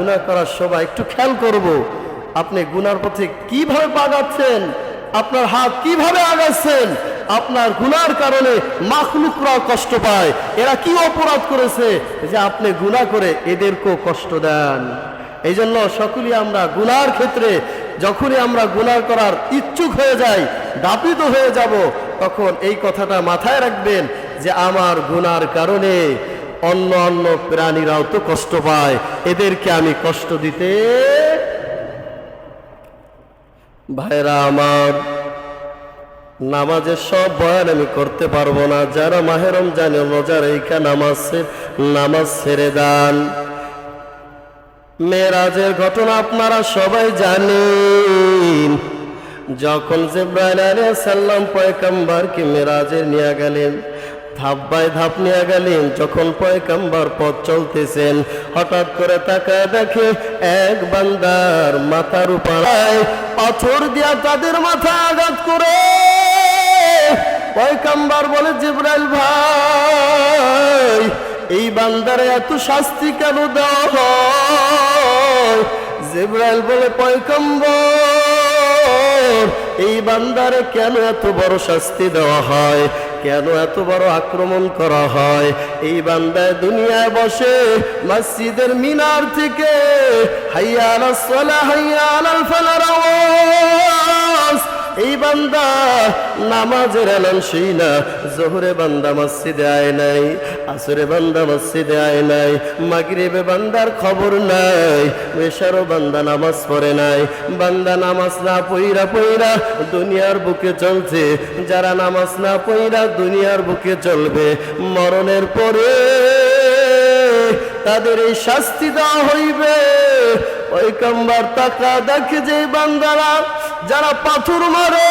গুনাহ করার সময় একটু খেয়াল করব আপনি গুনার পথে কিভাবে পা যাচ্ছেন, আপনার হাত কিভাবে আগাচ্ছেন। আপনার গুনার কারণে মাখলুকরা কষ্ট পায়। এরা কি অপরাধ করেছে যে আপনি গুনাহ করে এদেরকেও কষ্ট দেন? এই জন্য সকলেই আমরা গুনার ক্ষেত্রে যখনই আমরা গুনাহ করার ইচ্ছুক হয়ে যাই, দাপিত হয়ে যাব, তখন এই কথাটা মাথায় রাখবেন যে আমার গুনার কারণে অন্য অন্য প্রাণীরাও তো কষ্ট পায়, এদেরকে আমি কষ্ট দিতে। ভাইরা আমার, নামাজের সব বয়ান আমি করতে পারবো না। যারা মাহে রমজানে রোজা রেখা নামাজ ছেড়ে দেন, মেরাজের ঘটনা আপনারা সবাই জানেন। যখন জিবরাইল আলাইহিস সালাম পয়গম্বরকে মেরাজে নিয়ে গেলেন, ধাপ বাই ধাপ নিয়ে গেলেন, যখন পয়গম্বর পথ চলতেছেন, হঠাৎ করে তাকায় দেখে এক বান্দার মাথার উপরে পাথর দিয়া তাদের মাথা আঘাত করে। পয়গম্বর বলে, জিবরাইল ভাই, এই বান্দারে এত শাস্তি কেন দেওয়া হয়? জিবরাইল বলে, পয়গম্বর, এই বান্দারে কেন এত বড় শাস্তি দেওয়া হয়, কেন এত বড় আক্রমণ করা হয়? এই বান্দায় দুনিয়ায় বসে মসজিদের মিনার থেকে হাইয়া আলাস সালাহ হাইয়া আলাল ফালার আওয়াজ, এই বান্দা নামাজের এলান শুই না। জোহরে বান্দা মসজিদে আয় নাই, আসরে বান্দা মসজিদে আয় নাই, মাগরিবে বান্দার খবর নাই, এশারও বান্দা নামাজ পড়ে নাই। বান্দা নামাজ না পইরা দুনিয়ার বুকে চলছে। যারা নামাজ না পইরা দুনিয়ার বুকে চলবে, মরণের পরে তাদের এই শাস্তি দেওয়া হইবে। পয়গম্বর তাকা দেখে যে বান্দারা যারা পাথর মারে,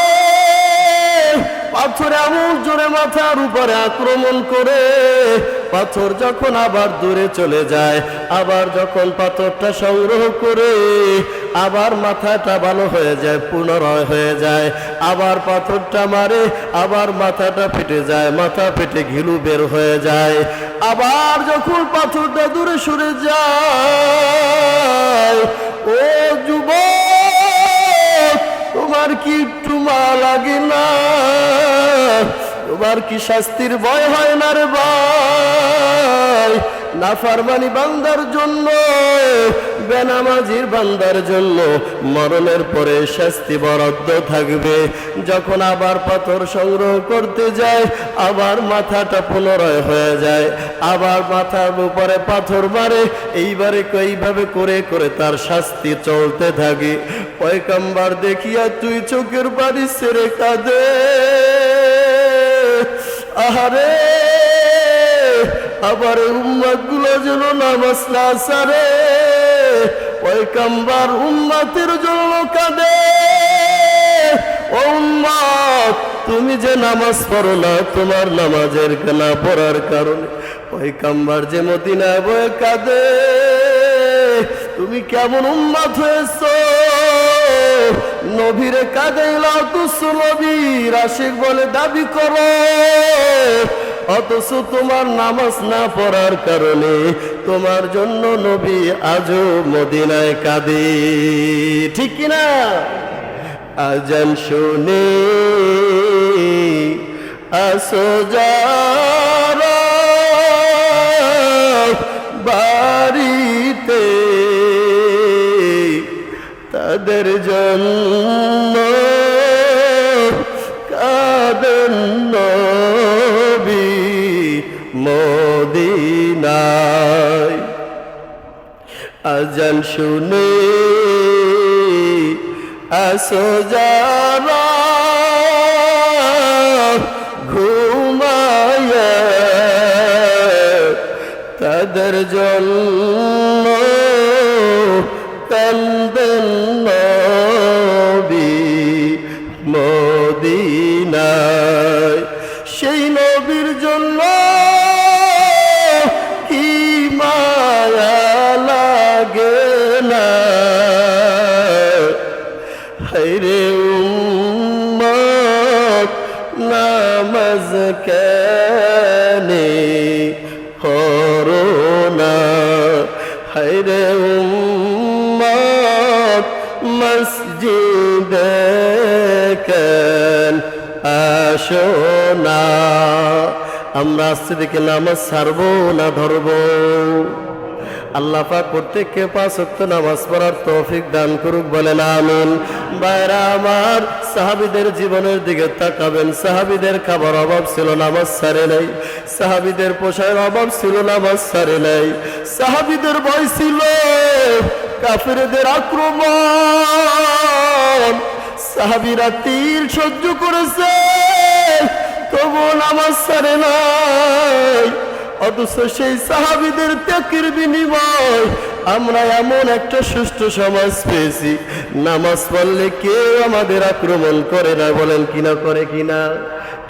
পাথর এমন জোরে মাথার উপরে আক্রমণ করে, পাথর যখন আবার দূরে চলে যায়, আবার যখন পাথরটা সংগ্রহ করে আবার মাথাটা ভালো হয়ে যায়, পুনরায় হয়ে যায়, আবার পাথরটা মারে, আবার মাথাটা ফেটে যায়, মাথা ফেটে ঘিলু বের হয়ে যায়। আবার যখন পাথরটা দূরে সরে যায়, ও যুবক, তোমার কি একটু মা লাগে না? তোমার কি শাস্তির ভয় হয় না রে ভাই? নাফরমানি বান্দার জন্য, বেনামাজির বান্দার জন্য মরণের পরে শাস্তি বরাদ্দ থাকবে। যখন আবার পাথর সংগ্রহ করতে যায়, আবার মাথাটা পুনরায় হয়ে যায়, আবার মাথার উপরে পাথর মারে, এইভাবে করে করে তার শাস্তি চলতে থাকে। পয়গম্বর দেখিয়া তুই চোখের পানি ছেড়ে কাঁদে। আহারে, আবার উম্মত গুলো যেন নামাজ না ছাড়ে। পয়গম্বর উম্মতের জন্য কাঁদে। ও উম্মত, তুমি যে নামাজ পড়ো না, তোমার নামাজের না পড়ার কারণে পয়গম্বর যে মদিনায় বয়ে কাঁদে। তুমি কেমন উম্মত হয়েছো? নবীরে কাঁদাইলা তুস নবীর আশিক বলে দাবি করো, অথচ তোমার নামাজ না পড়ার কারণে তোমার জন্য নবী আজও মদিনায় কাঁদে। ঠিক কিনা? আজান শুনে আসো যারা বাড়িতে, তাদের জন্য কাঁদেন নবী মদিনায়। আজান শুনে আসো যারা ঘুমায়া, তাদের জন্য কাঁদেন নবী মদিনায়। সেই নবীর জন্য কি মায়া লাগে না? হায়রে উম্মত, নামাজ কেনে করো না? হায়রে আসো না। আমরা আজকে থেকে নামাজ ছাড়বো না ধরবো? আল্লাহ পাক প্রত্যেককে 5 ওয়াক্ত নামাজ পড়ার তৌফিক দান করুক, বলেন আমিন। ভাইরা আমার, সাহাবীদের জীবনের দিকে তাকাবেন। সাহাবীদের খাবার অভাব ছিল, নামাজ ছাড়ে নাই। সাহাবীদের পোশাকের অভাব ছিল, নামাজ ছাড়ে নাই। সাহাবীদের ভয় ছিল কাফেরদের আক্রমণ। সাহাবীরা তীর সহ্য করেছে, তবুও নামাজ ছাড়ে নাই। অথচ সেই সাহাবীদের ত্যাগের বিনিময় আমরা এমন একটা সুষ্ঠু সমাজ পেয়েছি, নামাজ পড়লে কেউ আমাদের আক্রমণ করে না, বলেন কিনা, করে কিনা?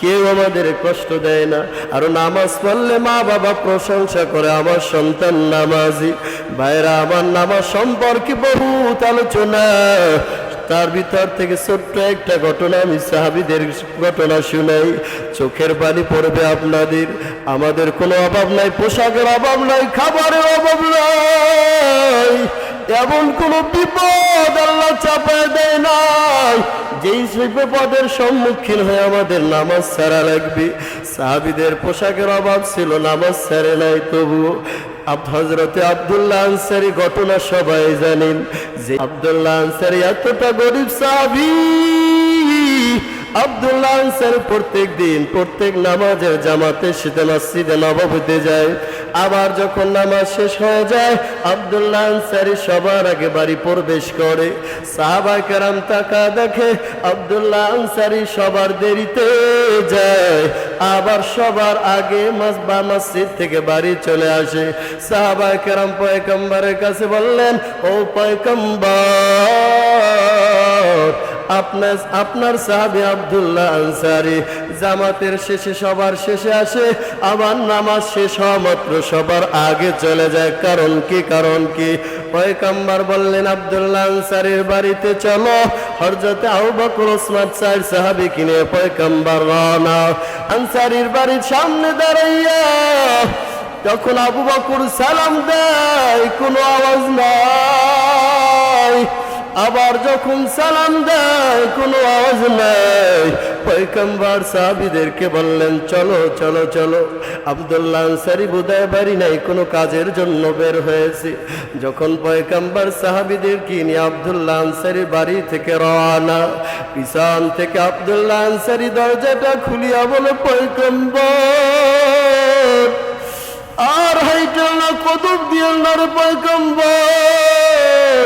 কেউ আমাদের কষ্ট দেয় না। আর নামাজ পড়লে মা বাবা প্রশংসা করে, আমার সন্তান নামাজি। ভাইরা আমার, নামাজ সম্পর্কে বহুত আলোচনা, তার ভিতর থেকে ছোট্ট একটা ঘটনা আমি সাহাবীদের ঘটনা শুনাই। চোখের পানি পড়বে আপনাদের। আমাদের কোনো অভাব নাই, পোশাকের অভাব নাই, খাবারের অভাব নাই, এমন কোন বিপদ আল্লাহ চাপায় দেয় নাই যেই সেই বিপদের সম্মুখীন হয়ে আমাদের নামাজ ছাড়া লাগবে। সাহাবীদের পোশাকের অভাব ছিল, নামাজ ছাড়ে নাই। তবুও হযরতে আব্দুল্লাহ আনসারী ঘটনা সবাই জানেন, যে আব্দুল্লাহ আনসারী এতটা গরিব সাহাবী। আব্দুল্লাহ আনসারী প্রত্যেক দিন প্রত্যেক নামাজের জামাতে শীতে মসজিদে নববীতে যায়। আবার যখন নামাজ শেষ হয়ে যায়, আব্দুল্লাহ আনসারী সবার আগে বাড়ি প্রবেশ করে। সাহাবায়ে কেরাম তাকা দেখে আব্দুল্লাহ আনসারী সবার দেরিতে যায়, আবার সবার আগে মসজিদ থেকে বাড়ি চলে আসে। সাহাবায়ে কেরাম পয়গম্বরের কাছে বললেন, ও পয়গম্বর, আপনার সাহাবী আব্দুল্লাহ আনসারী জামাতের শেষে সবার শেষে আসে, আবার নামাজ শেষ হওয়া মাত্র সবার আগে চলে যায়, কারণ কি? কারণ কি? পয়গম্বর বললেন, আব্দুল্লাহ আনসারীর বাড়িতে চলো। হযরতে আবু বকর ওসমান 4 সাহাবীকে নিয়ে পয়গম্বর রওনা। আনসারীর বাড়ির সামনে দাঁড়াইয়া যখন আবু বকর সালাম দেয়, কোনো আওয়াজ নাই। আবার যখন সালাম দেয়, কোনো আওয়াজ নাই। পয়গম্বর সাহাবীদেরকে বললেন, চলো চলো চলো, আব্দুল্লাহ আনসারী বোধহয় বাড়ি নাই, কোনো কাজের জন্য বের হয়েছে। যখন পয়গম্বর সাহাবীদেরকে নিয়ে আব্দুল্লাহ আনসারী বাড়ি থেকে রওনা, পিছন থেকে আব্দুল্লাহ আনসারী দরজাটা খুলিয়া বলে, পয়গম্বর আর হাইটেল না, কদম দিয়েন না রে পয়গম্বর,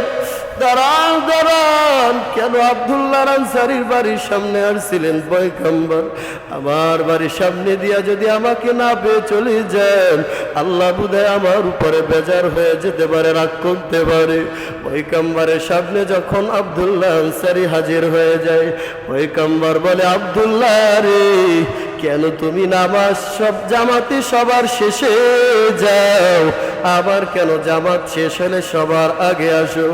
দাঁড়ান দাঁড়ান। কেন? আব্দুল্লাহ আনসারীর বাড়ির সামনে আসছিলেন পয়গম্বর, আমার বাড়ির সামনে দিয়া যদি আমাকে না পেয়ে চলে যান, আল্লাহ বোধহয় আমার উপরে বেজার হয়ে যেতে পারে, রাগ করতে পারে। পয়গম্বরের সামনে যখন আব্দুল্লাহ আনসারী হাজির হয়ে যায়, পয়গম্বর বলে, আব্দুল্লাহ রে, কেন তুমি নামাজ সব জামাতে সবার শেষে যাও, আবার কেন জামাত শেষ হলে সবার আগে আসো?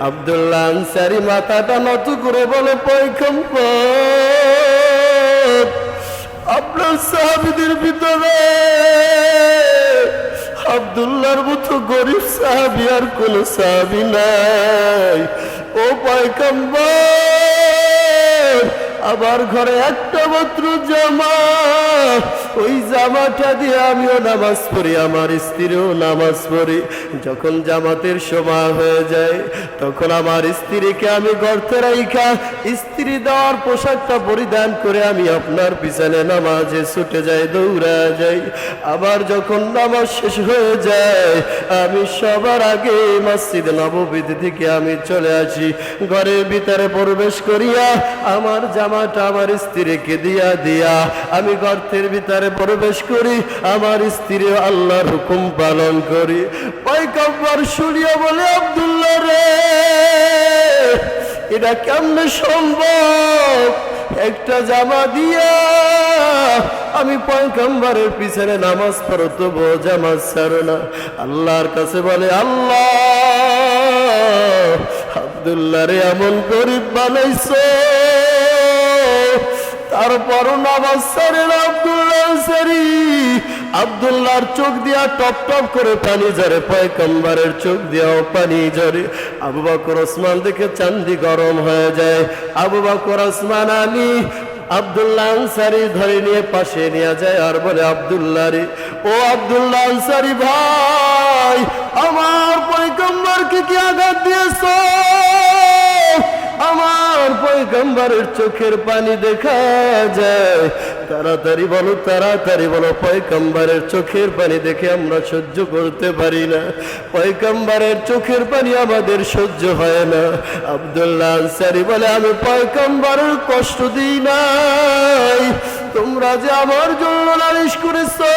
আব্দুল্লাহ আনসারী মাথাটা নত করে বলে, পয়গম্বর, আপনার সাহাবীদের ভিতরে আব্দুল্লাহর মতো গরিব সাহাবী আর কোন সাহাবী নাই। ও পয়গম্বর, আবার ঘরে একটা মাত্র জামা, ওই জামাটা দিয়ে আমিও নামাজ পড়ি, আমার স্ত্রীও নামাজ পড়ি। যখন জামাতের সময় হয়ে যায়, তখন আমার স্ত্রীকে আমি গর্তে রাইখা স্ত্রী দেওয়ার পোশাকটা পরিধান করে আমি আপনার পিছনে নামাজে ছুটে যাই, দৌড়া যাই। আবার যখন নামাজ শেষ হয়ে যায়, আমি সবার আগে মসজিদ নববীতে থেকে আমি চলে আসি। ঘরের ভিতরে প্রবেশ করিয়া আমার জামাটা আমার স্ত্রীকে দিয়া দিয়া আমি গর্তের ভিতরে প্রবেশ করি, আমার স্ত্রী আল্লাহর হুকুম পালন করি। পয়গম্বর শুনিয়া বলে, আব্দুল্লাহ রে, এটা কেমনে সম্ভব? একটা জামা দিয়া আমি পয়গম্বরের পিছনে নামাজ পড়ো, তবু জামাত ছাড়ো না। আল্লাহর কাছে বলে, আল্লাহ, আব্দুল্লাহ রে এমন গরিব বানাইছো, তারপরও নামাজ ছাড়ে না আব্দুল্লাহ আনসারী। আব্দুল্লাহর চোখ দিয়া টপ টপ করে পানি ঝরে, পয়গম্বরের চোখ দিয়াও পানি ঝরে। আবু বকর ওসমান দেখে চান্দি গরম হয়ে যায়। আবু বকর ওসমান আলী আব্দুল্লাহ আনসারী ধরে নিয়ে পাশে নিয়ে যায় আর বলে, আব্দুল্লাহ রে, ও আব্দুল্লাহ আনসারী ভাই, আমার পয়গম্বরকে কি আঘাত দিয়েছো? আমার পয়গম্বরের চোখের পানি দেখা যায়। তাড়াতাড়ি বলো, তাড়াতাড়ি বলো। পয়গম্বরের চোখের পানি দেখে আমরা সহ্য করতে পারি না, পয়গম্বরের চোখের পানি আমাদের সহ্য হয় না। আব্দুল্লাহ আনসারী বলে, আমি পয়গম্বরের কষ্ট দিই নাই, তোমরা যে আমার জন্য নালিশ করেছো।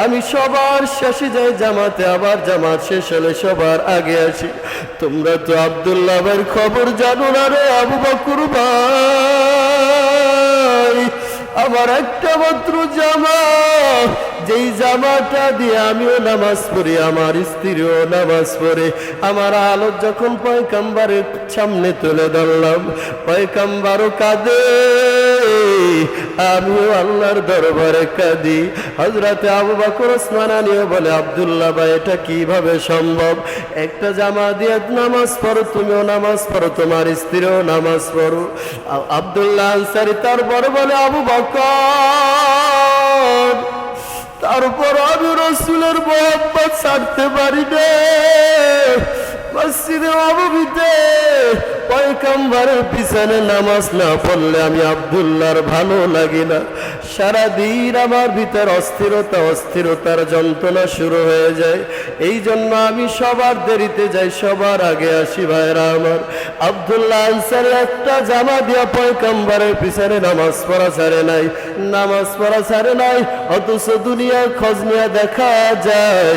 আমি সবার শেষে যাই জামাতে, আবার জামাত শেষ হলে সবার আগে আসি। তোমরা তো আব্দুল্লাহ ভাইয়ের খবর জানো না রে আবু বকর ভাই। আমার একটা মাত্র জামা, যেই জামাটা দিয়ে আমিও নামাজ পড়ি, আমার স্ত্রীও নামাজ পড়ে। আমার আলো যখন পয়গম্বরের সামনে তুলে ধরলাম, পয়গম্বরও কাঁদে, আমিও আল্লাহর দরবারে কাঁদি। হযরতে আবু বকর ওসমান আলীও বলে, আব্দুল্লাহ ভাই এটা কিভাবে সম্ভব? একটা জামা দিয়ে নামাজ পড়ো, তুমিও নামাজ পড়ো, তোমার স্ত্রীও নামাজ পড়ো। আব্দুল্লাহ আনসারী তারপর বলে, আবু বকর, তারপর আমি রাসূলের মোহাব্বত ছাড়তে পারি না। মসজিদে নববীতে পয়গম্বরের পিছনে নামাজ না পড়লে আমি আব্দুল্লাহর ভালো লাগে না। সারাদিন আমার ভিতর অস্থিরতার যন্ত্রণা শুরু হয়ে যায়। এই জন্য আমি সবার দেরিতে যাই, সবার আগে আসি। ভাইরা আমার, আব্দুল্লাহ আনসারী একটা জামা দিয়া পয়গম্বরের পিছনে নামাজ পড়া ছাড়ে নাই, নামাজ পড়া ছাড়ে নাই। অথচ দুনিয়ার খোঁজ নিয়ে দেখা যায়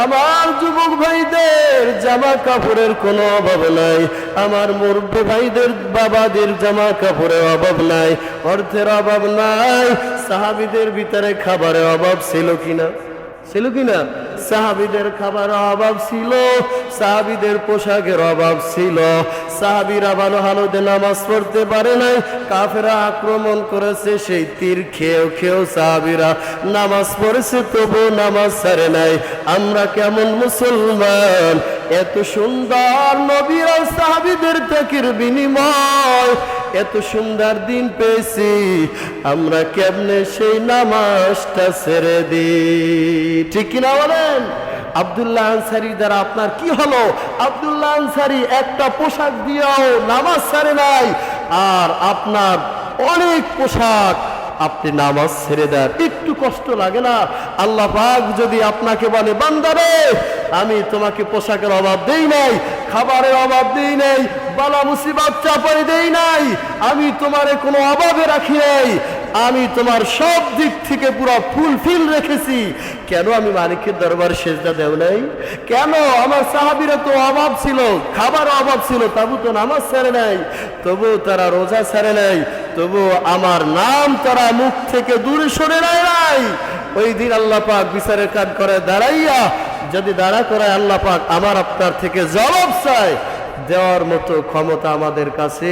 আমার যুবক ভাইদের জামা কাপড়ের কোনো অভাব নাই, আমার মুরব্বী ভাইদের বাবাদের জামা কাপড়ের অভাব নাই, অর্থের অভাব নাই। সাহাবীদের ভিতরে খাবারের অভাব ছিল কিনা? ছিল কিনা? সাহাবীদের খাবারের অভাব ছিল, সাহাবীদের পোশাকের অভাব ছিল। সাহাবীরা ভালো হালতে নামাজ পড়তে পারে নাই, কাফেরা আক্রমণ করেছে, সেই তীর খেয়েও খেয়েও সাহাবীরা নামাজ পড়েছে, তবু নামাজ ছাড়ে নাই। আমরা কেমন মুসলমান? এত সুন্দর নবীর আর সাহাবীদের ত্যাগের বিনিময় এত সুন্দর দিন পেয়েছি, আমরা কেমনে সেই নামাজটা ছেড়ে দিই? ঠিক কিনা বলেন? আব্দুল্লাহ আনসারী দ্বারা আপনার কি হলো? আব্দুল্লাহ আনসারী একটা পোশাক দিয়েও নামাজ ছাড়ে নাই, আর আপনার অনেক পোশাক আপনি নামাজ ছেড়ে দেন। একটু কষ্ট লাগে না? আল্লাহ পাক যদি আপনাকে বলে, বান্দারে আমি তোমাকে পোশাকের অভাব দেই নাই, খাবারের অভাব দেই নাই, বালা মুসিবত চাপাই দেই নাই, আমি তোমারে কোনো অভাবে রাখি নাই, আমি তোমার সব দিক থেকে পুরো ফুলফিল রেখেছি, কেন আমি মালিকের দরবার সেজদা দেও নাই? কেন? আমার সাহাবীরা তো অভাব ছিল, খাবার অভাব ছিল, তবু তো নামাজ ছাড়ে নাই, তবু তারা রোজা ছাড়ে নাই, তবু আমার নাম তারা মুখ থেকে দূরে সরে নাই। ওই দিন আল্লাহ পাক বিচারের কাজ করে দাঁড়াইয়া, যদি দাঁড়া করে আল্লাহ পাক আমার আপনার থেকে জবাব চায়, দেওয়ার মতো ক্ষমতা আমাদের কাছে